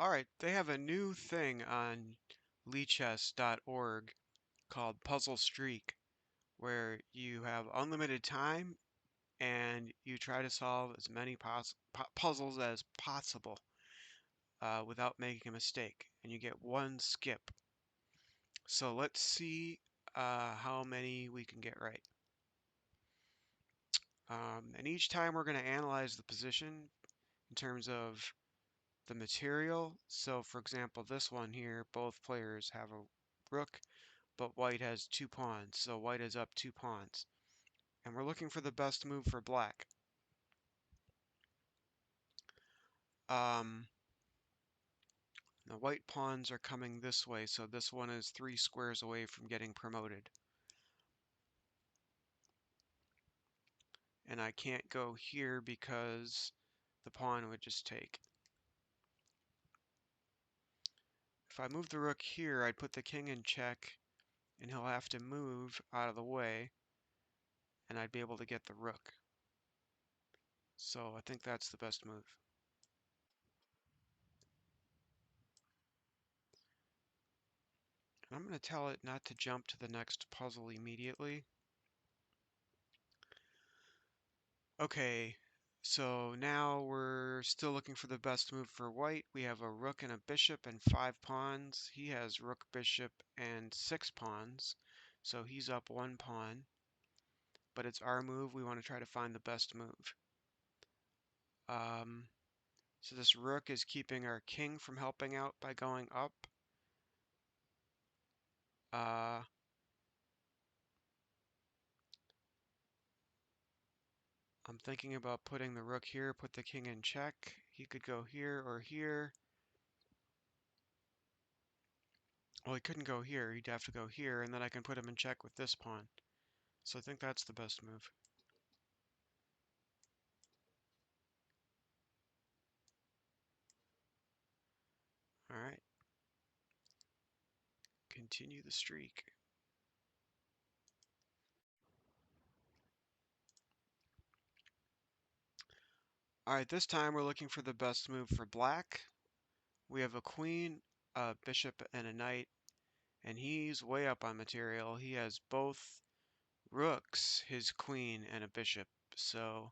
Alright, they have a new thing on Lichess.org called Puzzle Streak, where you have unlimited time and you try to solve as many puzzles as possible without making a mistake, and you get one skip. So let's see how many we can get right. And each time we're going to analyze the position in terms of the material. So for example, this one here, both players have a rook, but white has 2 pawns, so white is up 2 pawns. And we're looking for the best move for black. The white pawns are coming this way, so this one is 3 squares away from getting promoted. And I can't go here because the pawn would just take. If I move the rook here, I'd put the king in check, and he'll have to move out of the way, and I'd be able to get the rook. So I think that's the best move. And I'm going to tell it not to jump to the next puzzle immediately. Okay, so now we're still looking for the best move for white. We have a rook and a bishop and 5 pawns. He has rook, bishop, and 6 pawns, so he's up 1 pawn. But it's our move. We want to try to find the best move. So this rook is keeping our king from helping out by going up. I'm thinking about putting the rook here, put the king in check. He could go here or here. Well, he couldn't go here. He'd have to go here, and then I can put him in check with this pawn. So I think that's the best move. All right. Continue the streak. All right, this time we're looking for the best move for black. We have a queen, a bishop, and a knight, and he's way up on material. He has both rooks, his queen, and a bishop. So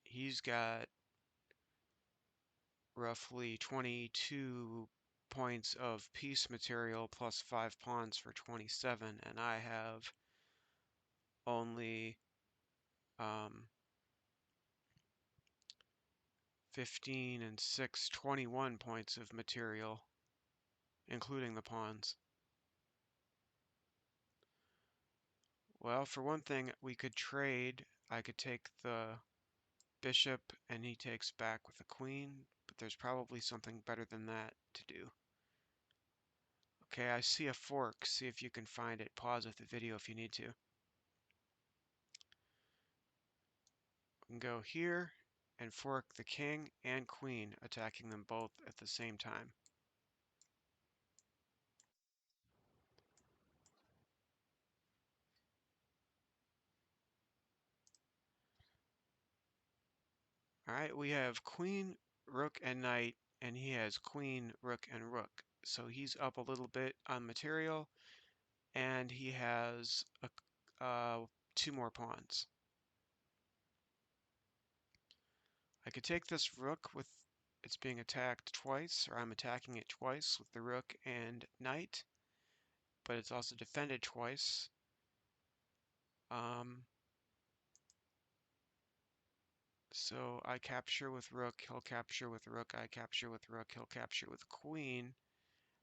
he's got roughly 22 points of piece material plus 5 pawns for 27, and I have only 15 and 6, 21 points of material, including the pawns. Well, for one thing, we could trade. I could take the bishop and he takes back with the queen, but there's probably something better than that to do. Okay, I see a fork. See if you can find it. Pause the video if you need to. We can go here and fork the king and queen, attacking them both at the same time. All right, we have queen, rook, and knight, and he has queen, rook, and rook. So he's up a little bit on material, and he has 2 more pawns. I could take this rook with it's being attacked twice, or I'm attacking it twice with the rook and knight, but it's also defended twice. So I capture with rook, he'll capture with rook, I capture with rook, he'll capture with queen,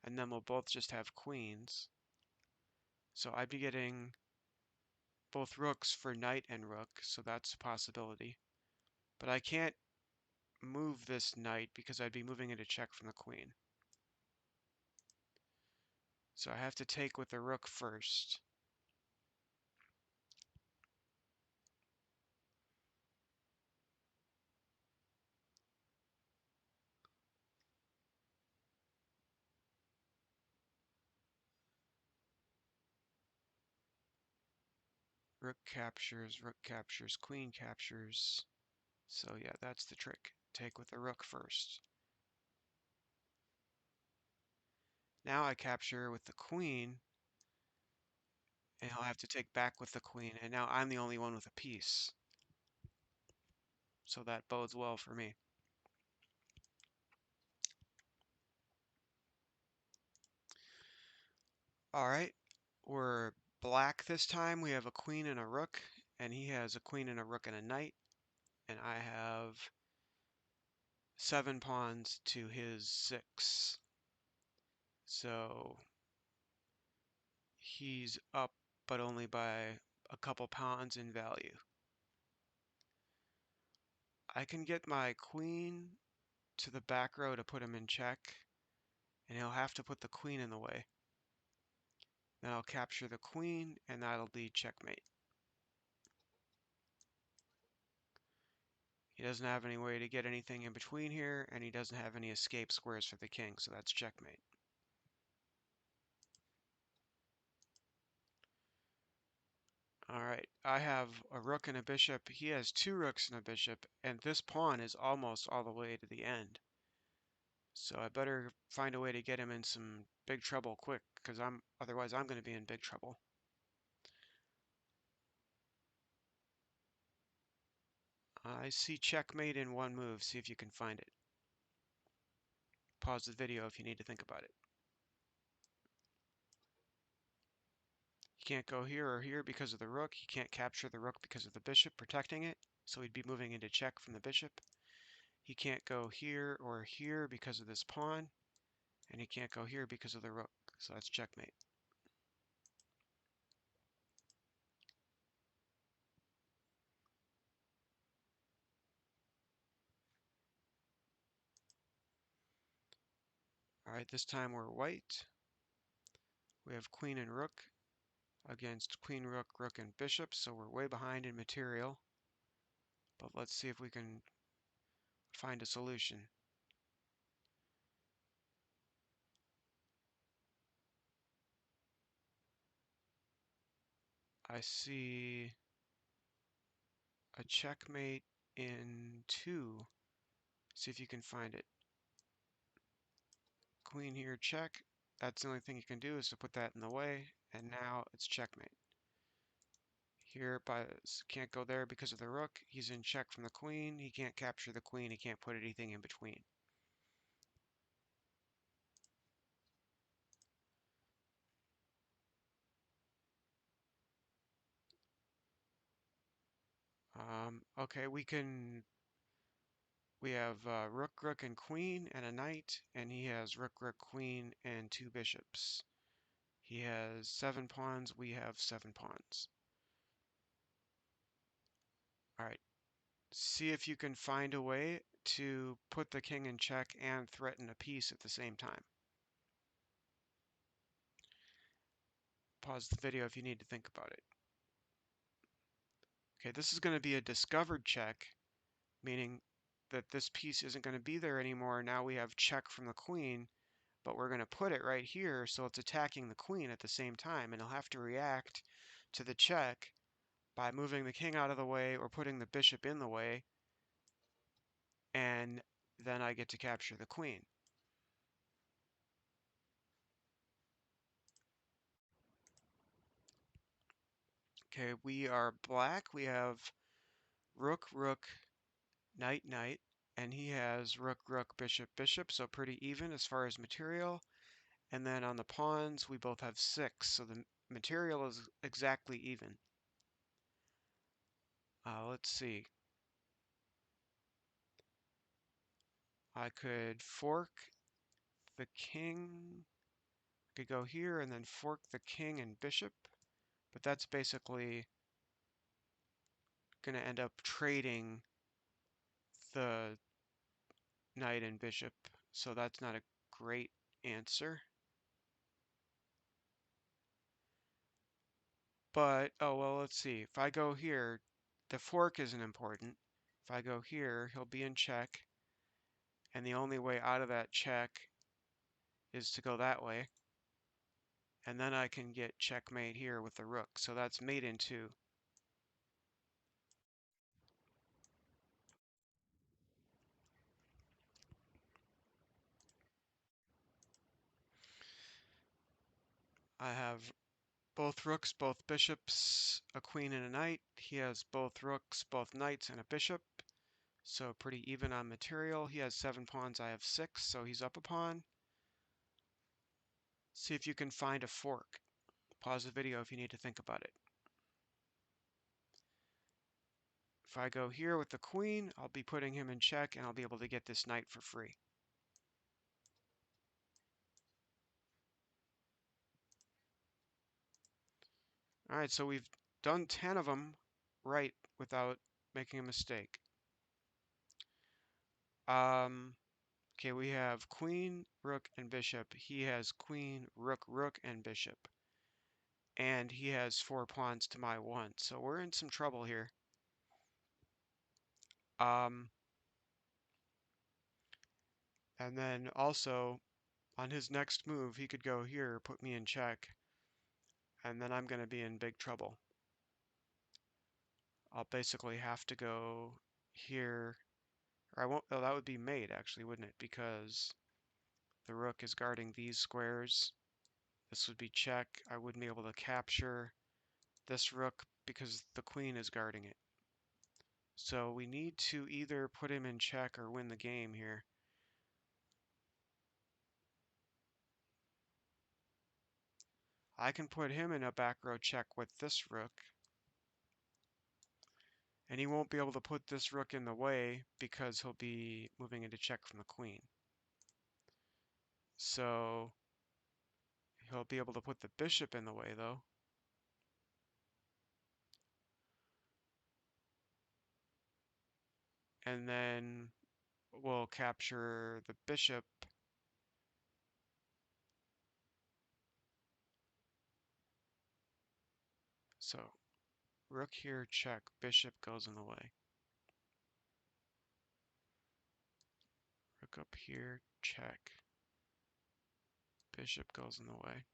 and then we'll both just have queens. So I'd be getting both rooks for knight and rook, so that's a possibility. But I can't move this knight because I'd be moving it a check from the queen. So I have to take with the rook first. Rook captures, queen captures. So yeah, that's the trick. take with the rook first. Now I capture with the queen, and he'll have to take back with the queen, and now I'm the only one with a piece. So that bodes well for me. All right, we're black this time. We have a queen and a rook, and he has a queen and a rook and a knight, and I have 7 pawns to his 6. So he's up, but only by a couple pawns in value. I can get my queen to the back row to put him in check, and he'll have to put the queen in the way. Then I'll capture the queen, and that'll be checkmate. He doesn't have any way to get anything in between here, and he doesn't have any escape squares for the king, so that's checkmate. All right, I have a rook and a bishop. He has 2 rooks and a bishop, and this pawn is almost all the way to the end. So I better find a way to get him in some big trouble quick, because otherwise I'm going to be in big trouble. I see checkmate in 1 move. See if you can find it. Pause the video if you need to think about it. He can't go here or here because of the rook. He can't capture the rook because of the bishop protecting it, so he'd be moving into check from the bishop. He can't go here or here because of this pawn, and he can't go here because of the rook, so that's checkmate. All right, this time we're white. We have queen and rook against queen, rook, rook, and bishop, so we're way behind in material. But let's see if we can find a solution. I see a checkmate in 2. See if you can find it. Queen here, check. That's the only thing you can do is to put that in the way, and now it's checkmate. Here, can't go there because of the rook. He's in check from the queen. He can't capture the queen. He can't put anything in between. Okay, we have rook, rook, and queen, and a knight, and he has rook, rook, queen, and 2 bishops. He has 7 pawns. We have 7 pawns. All right, see if you can find a way to put the king in check and threaten a piece at the same time. Pause the video if you need to think about it. Okay, this is going to be a discovered check, meaning that this piece isn't going to be there anymore. Now we have check from the queen, but we're going to put it right here so it's attacking the queen at the same time, and it'll have to react to the check by moving the king out of the way or putting the bishop in the way, and then I get to capture the queen. Okay, we are black. We have rook, rook, knight, knight, and he has rook, rook, bishop, bishop, so pretty even as far as material. And then on the pawns, we both have 6, so the material is exactly even. Let's see. I could fork the king. I could go here and then fork the king and bishop, but that's basically going to end up trading the knight and bishop, so that's not a great answer. But, oh, well, let's see. If I go here, the fork isn't important. If I go here, he'll be in check, and the only way out of that check is to go that way. And then I can get checkmate here with the rook. So that's mate in 2. I have both rooks, both bishops, a queen and a knight. He has both rooks, both knights, and a bishop. So pretty even on material. He has 7 pawns, I have 6, so he's up a pawn. See if you can find a fork. Pause the video if you need to think about it. If I go here with the queen, I'll be putting him in check and I'll be able to get this knight for free. Alright, so we've done 10 of them right without making a mistake. Okay, we have queen, rook, and bishop. He has queen, rook, rook, and bishop. And he has 4 pawns to my 1, so we're in some trouble here. And then also, on his next move, he could go here, put me in check, and then I'm going to be in big trouble. I'll basically have to go here, or I won't, oh, that would be mate actually, wouldn't it? Because the rook is guarding these squares. This would be check. I wouldn't be able to capture this rook because the queen is guarding it. So we need to either put him in check or win the game here. I can put him in a back row check with this rook, and he won't be able to put this rook in the way because he'll be moving into check from the queen. So he'll be able to put the bishop in the way though. And then we'll capture the bishop. So rook here, check, bishop goes in the way. Rook up here, check, bishop goes in the way.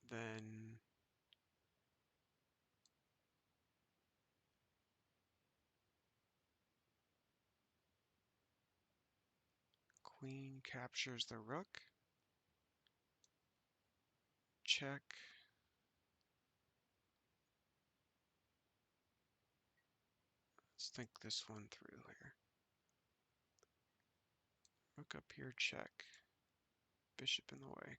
Then queen captures the rook, check. Let's think this one through here. Rook up here, check, bishop in the way.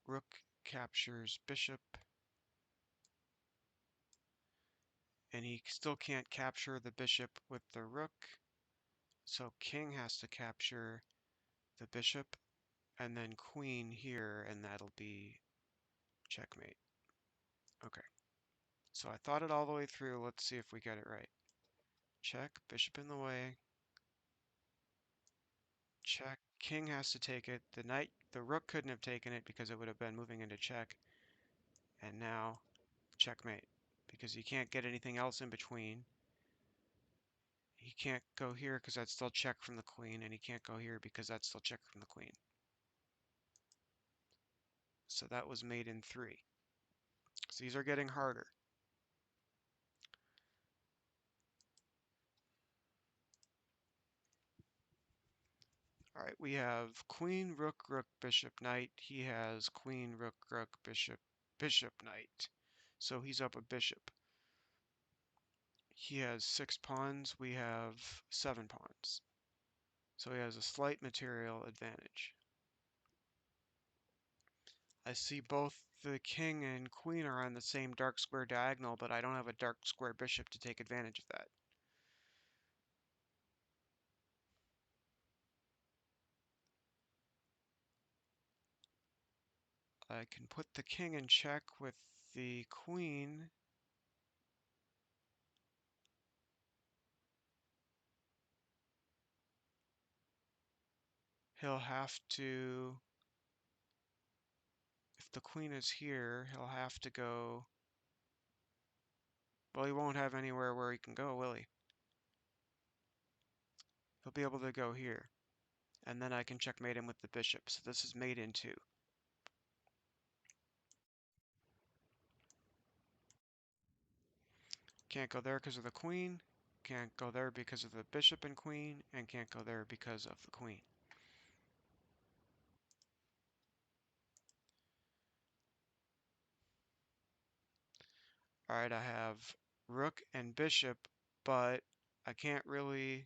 Rook captures bishop, and he still can't capture the bishop with the rook, so king has to capture the bishop, and then queen here, and that'll be checkmate. Okay, so I thought it all the way through. Let's see if we get it right. Check, bishop in the way, check, king has to take it. The rook couldn't have taken it because it would have been moving into check, and now checkmate, because he can't get anything else in between. He can't go here because that's still check from the queen, and he can't go here because that's still check from the queen. So that was mate in 3. So these are getting harder. All right, we have queen, rook, rook, bishop, knight. He has queen, rook, rook, bishop, bishop, knight. So he's up a bishop. He has 6 pawns. We have 7 pawns. So he has a slight material advantage. I see both the king and queen are on the same dark square diagonal, but I don't have a dark square bishop to take advantage of that. I can put the king in check with the queen. He'll have to, if the queen is here, he'll have to go, well, he won't have anywhere where he can go, will he? he'll be able to go here. And then I can checkmate him with the bishop. So this is mate in 2. Can't go there because of the queen. Can't go there because of the bishop and queen. And can't go there because of the queen. Alright, I have rook and bishop, but I can't really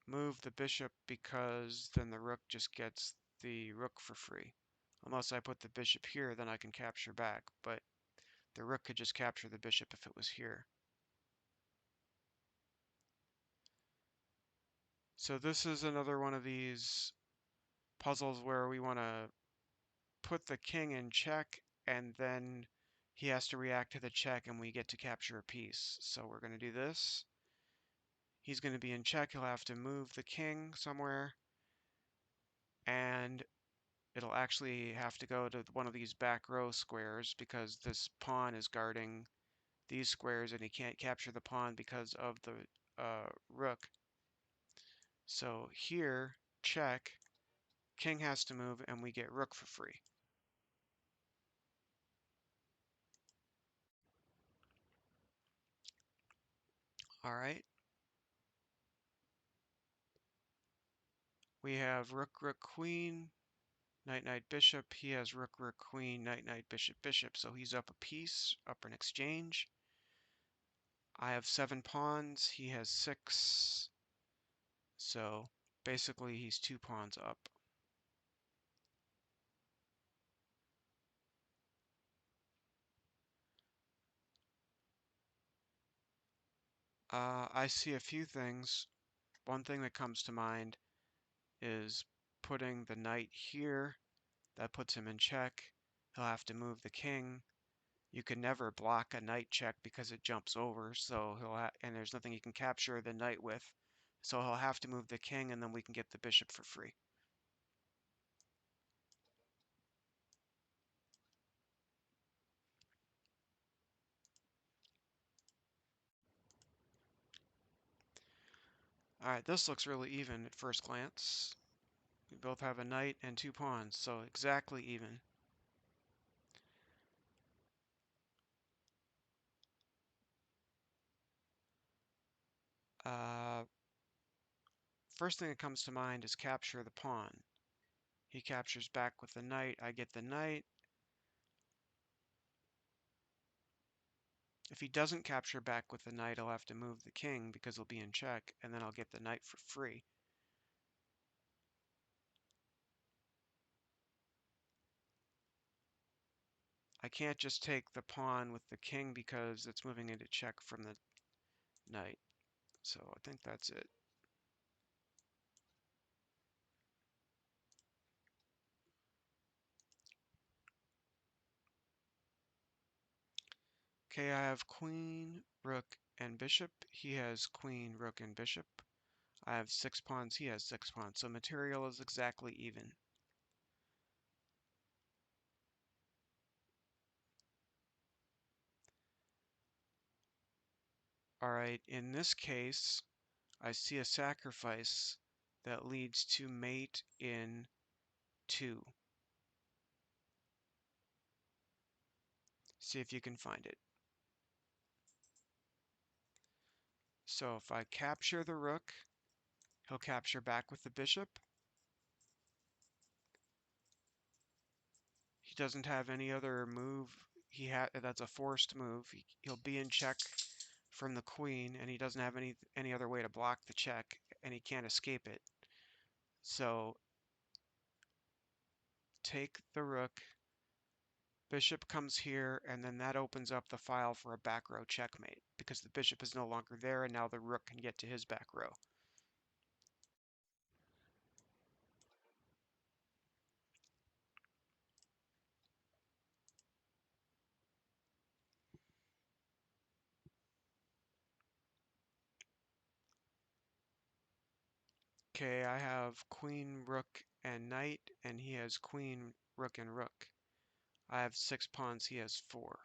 move the bishop because then the rook just gets the rook for free. Unless I put the bishop here, then I can capture back, but the rook could just capture the bishop if it was here. So this is another one of these puzzles where we want to put the king in check, and then he has to react to the check, and we get to capture a piece. So we're going to do this. He's going to be in check. He'll have to move the king somewhere, and it'll actually have to go to one of these back row squares because this pawn is guarding these squares, and he can't capture the pawn because of the rook. So here, check, king has to move, and we get rook for free. All right. We have rook, rook, queen, knight, knight, bishop. He has rook, rook, queen, knight, knight, bishop, bishop. So he's up a piece, up an exchange. I have 7 pawns. He has 6. So basically he's 2 pawns up. I see a few things. One thing that comes to mind is putting the knight here. That puts him in check. He'll have to move the king. You can never block a knight check because it jumps over, so and there's nothing you can capture the knight with. So he'll have to move the king, and then we can get the bishop for free. Alright, this looks really even at first glance. We both have a knight and 2 pawns, so exactly even. Uh, First thing that comes to mind is capture the pawn. He captures back with the knight, I get the knight. If he doesn't capture back with the knight, I'll have to move the king because he'll be in check, and then I'll get the knight for free. I can't just take the pawn with the king because it's moving into check from the knight. So I think that's it. Okay, I have queen, rook, and bishop. He has queen, rook, and bishop. I have 6 pawns. He has 6 pawns. So material is exactly even. Alright, in this case, I see a sacrifice that leads to mate in 2. See if you can find it. So if I capture the rook, he'll capture back with the bishop. He doesn't have any other move. That's a forced move. He'll be in check from the queen, and he doesn't have any other way to block the check, and he can't escape it. So take the rook. Bishop comes here, and then that opens up the file for a back row checkmate because the bishop is no longer there, and now the rook can get to his back row. Okay, I have queen, rook, and knight, and he has queen, rook, and rook. I have 6 pawns, he has 4.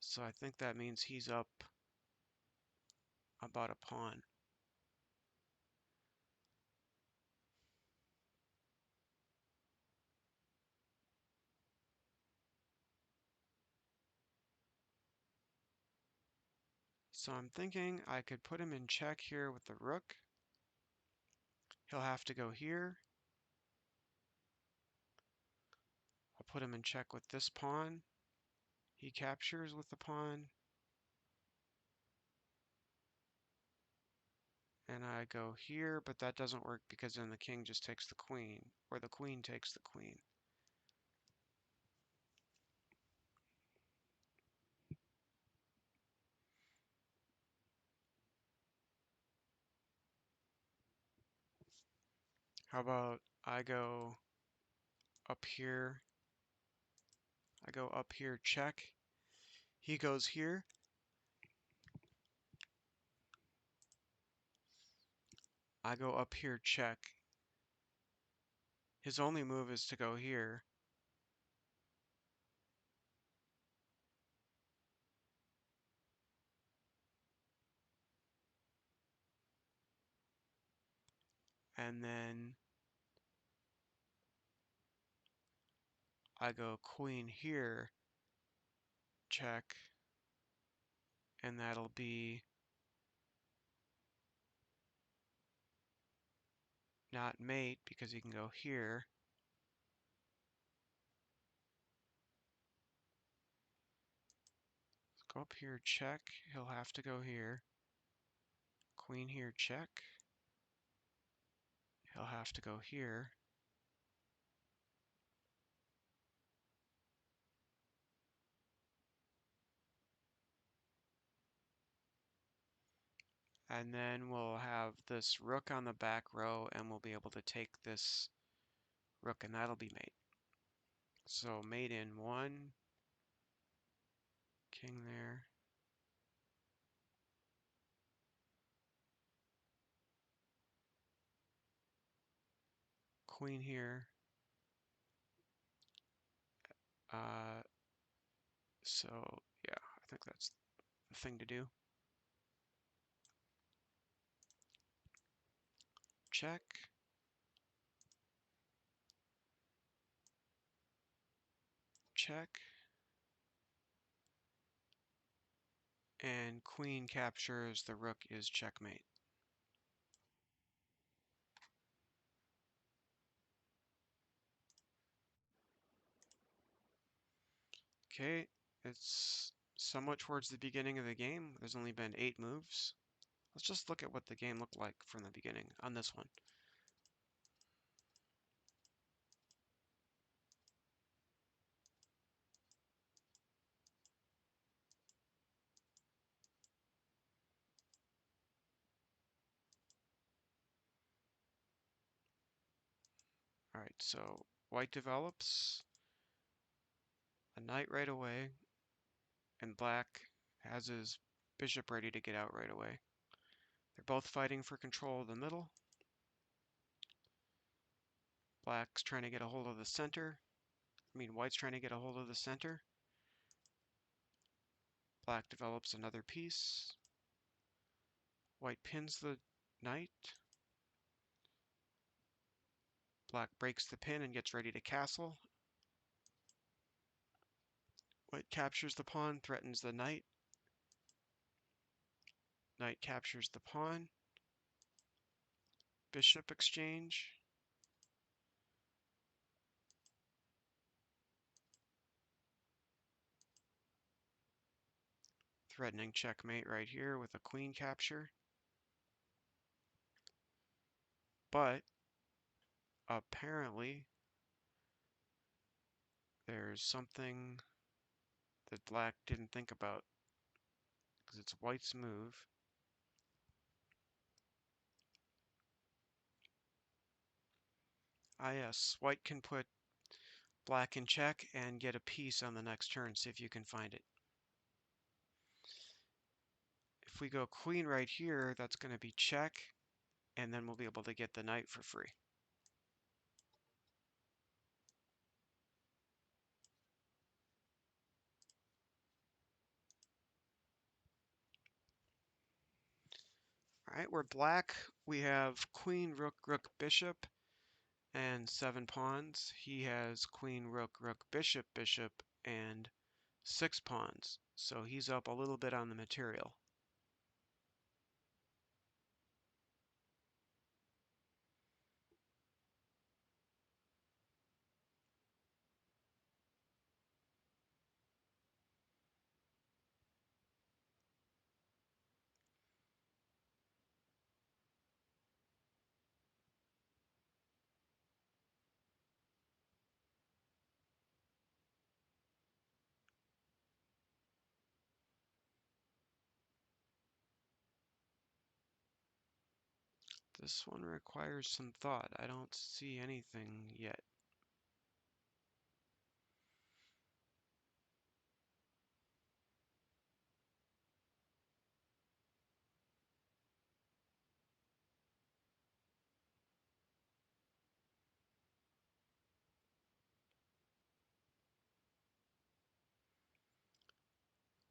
So I think that means he's up about a pawn. So I'm thinking I could put him in check here with the rook. He'll have to go here. I'll put him in check with this pawn. He captures with the pawn. And I go here, but that doesn't work because then the king just takes the queen, or the queen takes the queen. How about I go up here? I go up here, check. He goes here. I go up here, check. His only move is to go here. And then I go queen here, check. And that'll be not mate because he can go here. Let's go up here, check. He'll have to go here. Queen here, check. He'll have to go here. And then we'll have this rook on the back row, and we'll be able to take this rook, and that'll be mate. So mate in one, king there. Queen here. So yeah, I think that's the thing to do. Check. Check. And queen captures, the rook is checkmate. Okay, it's somewhat towards the beginning of the game. There's only been 8 moves. Let's just look at what the game looked like from the beginning on this one. Alright, so white develops a knight right away, and black has his bishop ready to get out right away. They're both fighting for control of the middle. Black's trying to get a hold of the center. White's trying to get a hold of the center. Black develops another piece. White pins the knight. Black breaks the pin and gets ready to castle. White captures the pawn, threatens the knight. Knight captures the pawn. Bishop exchange. Threatening checkmate right here with a queen capture. But apparently there's something that black didn't think about because it's white's move. Ah yes, white can put black in check and get a piece on the next turn. See if you can find it. If we go queen right here, that's going to be check, and then we'll be able to get the knight for free. All right, we're black. We have queen, rook, rook, bishop, and 7 pawns. He has queen, rook, rook, bishop, bishop, and 6 pawns. So he's up a little bit on the material. This one requires some thought. I don't see anything yet.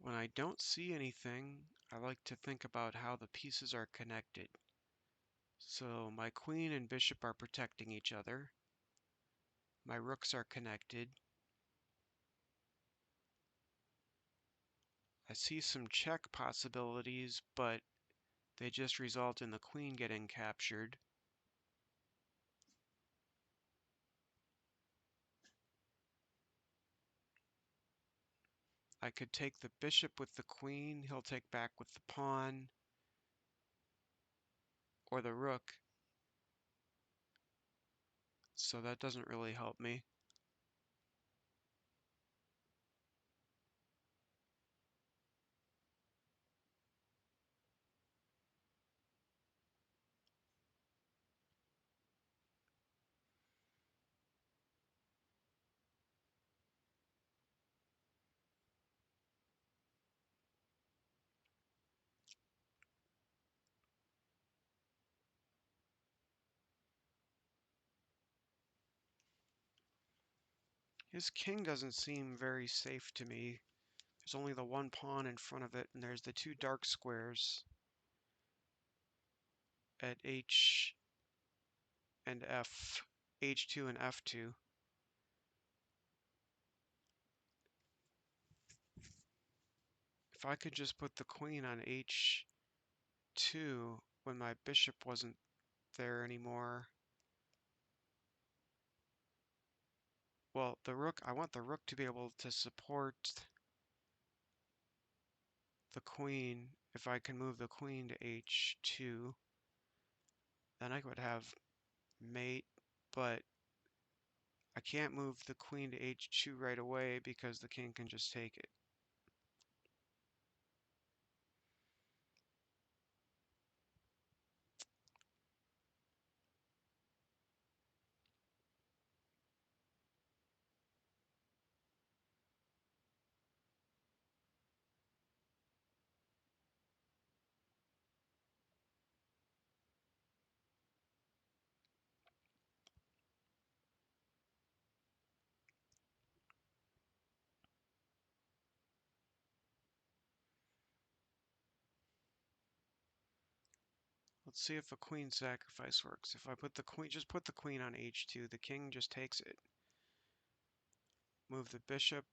When I don't see anything, I like to think about how the pieces are connected. So my queen and bishop are protecting each other. My rooks are connected. I see some check possibilities, but they just result in the queen getting captured. I could take the bishop with the queen, he'll take back with the pawn, or the rook, so that doesn't really help me. His king doesn't seem very safe to me. There's only the one pawn in front of it, and there's the two dark squares at H and F, H2 and F2. If I could just put the queen on H2 when my bishop wasn't there anymore. Well, the rook, I want the rook to be able to support the queen. If I can move the queen to H2, then I would have mate, but I can't move the queen to H2 right away because the king can just take it. Let's see if a queen sacrifice works. If I put the queen, just put the queen on H2, the king just takes it. Move the bishop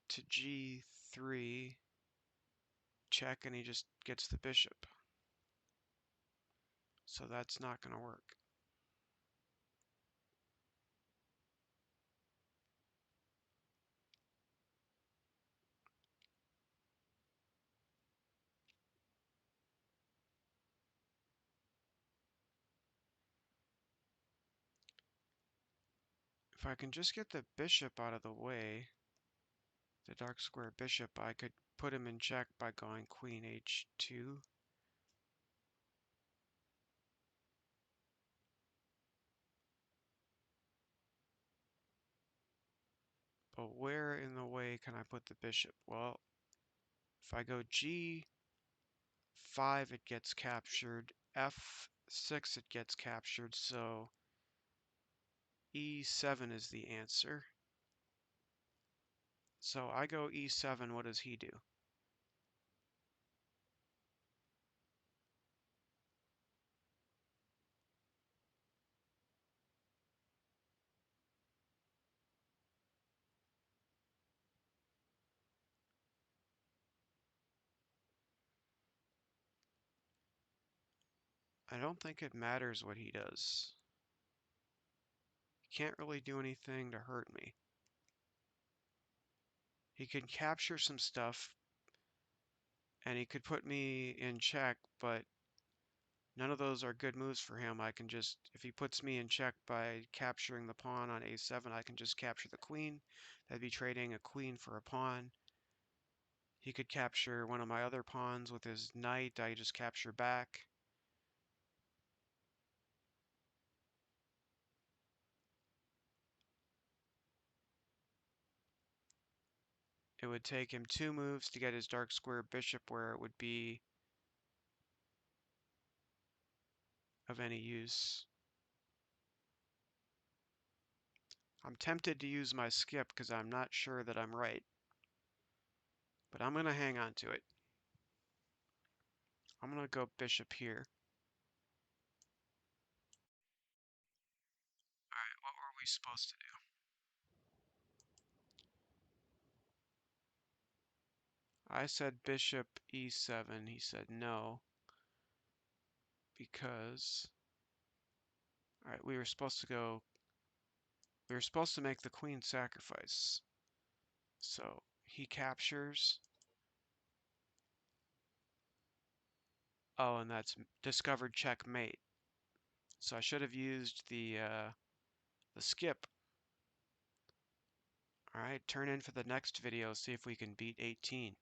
to G3, check, and he just gets the bishop. So that's not going to work. If I can just get the bishop out of the way, the dark square bishop, I could put him in check by going queen H2. But where in the way can I put the bishop? Well, if I go G5, it gets captured. F6, it gets captured. So E7 is the answer. So I go E7, what does he do? I don't think it matters what he does. He can't really do anything to hurt me. He can capture some stuff, and he could put me in check, but none of those are good moves for him. I can just, if he puts me in check by capturing the pawn on A7, I can just capture the queen. That'd be trading a queen for a pawn. He could capture one of my other pawns with his knight. I just capture back. it would take him 2 moves to get his dark square bishop where it would be of any use. I'm tempted to use my skip because I'm not sure that I'm right, but I'm going to hang on to it. I'm going to go bishop here. All right, what were we supposed to do? I said bishop e7. He said no because, all right, we were supposed to make the queen sacrifice. So he captures. Oh, and that's discovered checkmate. So I should have used the skip. All right, turn in for the next video, see if we can beat 18.